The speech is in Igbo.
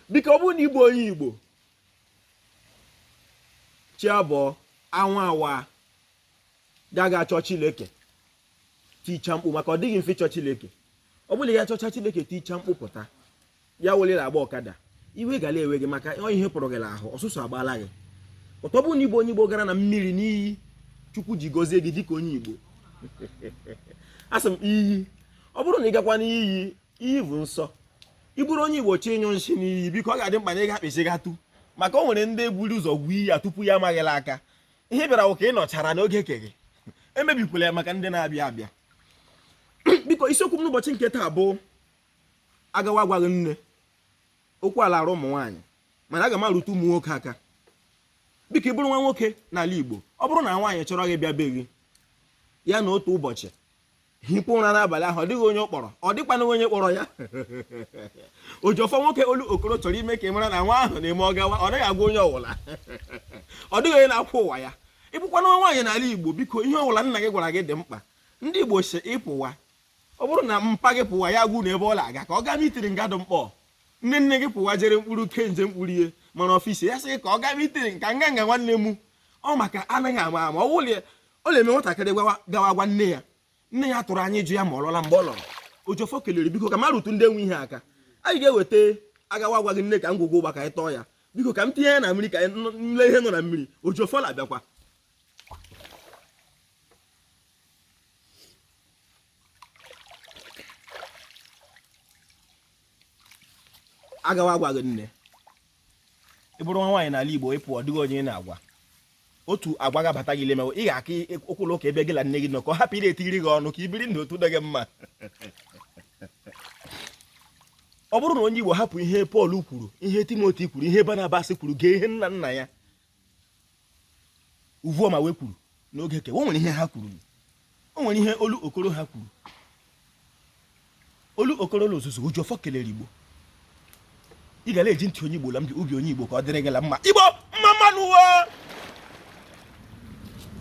biko ọ bụrụ na igbo onye igbo chi abụọ anwa awa ga achọ Chineke ticha mkpu maka ọ dịghị mfe ịchọ Chineke. Ọ bụrụ ya chọcha Chineke ticha mkpu pụta ya welere agba ọkada iwe gala ewe gị maka ihe pụrụ gị ahụ ọsụsụ agbala gị. Ụtọ bụ na igbo onye igbo gara na mmiri n'iyi Chukwu ji gozie gị dịka onye igbo. Asị m iyi ọ bụrụ na ị gakwa n'iyi iyi bụ nsọ ị bụrụ onye igbo chi ịnyụ nshi n'iyi biko ọ ga-adị mkpa na ị ga-akpịsị gatụ maka o nwere ndị buru ụzọ gwuo iyi ya tupu ya amaghịla aka. Ihe bịara ụka ị nọchara n'oge ke gị emebikwala ya maka ndị na-abịa abịa. Biko isiokwu m n'ụbọchị nke taa bụ agawa agwaghị nne okwu ala arụ ụmụ nwaanyị mana aga m arụta ụmụ nwoke aka. Biko ị bụrụ nwa nwoke n'ala Igbo ọ bụrụ na nwaanyị chọrọ gị bịa be gị ya na otu ụbọchị hipụ ụra n'abalị ahụ ọ dịghị onye ọ kpọrọ ọ dịkwana onye kpọrọ ya Ojofọ nwoke olu okoro chọrọ ime ka ị mara na nwa ahụ na-eme ọgawa ọ naghị agwa onye ọwụla ọ dịghị onye na-akwụ ụwa ya. Ịbụkwana nwaanyị n'ala Igbo biko ihe ọbụla nna gị gwara gị dị mkpa. Ndị Igbo si ịpụwa ọ bụrụ na mpa gị pụwa ya gwụ n'ebe ọ na-aga ka ọ gaa mitiri ngadụ mkpọ. Nne gị pụwa jere mkpụrụ kenje mkpụrụ ihe mana ọfisi ya sị ka ọ gaa mitiri nka nganga nwanne m ọ maka anaghị ama ama ọ na-eme nwatakịrị gawa gwa nne ya. Nne ya tụrụ anyị jụ ya ma ọ lọla mgbe ọ lọrọ. Ojofọ kelere biko ka m arụtụ ndị enwe ihe aka anyị ga-eweta agawa agwaghị nne ka ngwugwu ụgba ka anyị tọọ ya biko ka m tinye ya na mmiri ka nle ihe nọ na mmiri. Ojofọ na-abịakwa agawa agwaghị nne. Ị bụrụ nwa nwaanyị n'ala Igbo ịpụ ọ dịghị onye na-agwa otu agwa ga-abata gị lemewe ị ga-aka ụkwụlụ ụka ebe gị na nne gị nọ ka ọ hapụ ị na-etiri gị ọnụ ka i biri ndụ otu dị gị mma. Ọ bụrụ na onye Igbo hapụ ihe Pọl kwuru ihe Timoti kwuru ihe Barnabas kwuru gee ihe nna nna ya Uvoma wee kwuru n'oge ke o nwere ihe ha kwuru o nwere ihe olu okoro ha kwuru olu okoro n'ozuzu Ojofọ kelere Igbo. Ị ga na-eji ntị onye Igbo la ubi onye Igbo ka ọ dịrị gị la mma Igbo mma mmanụ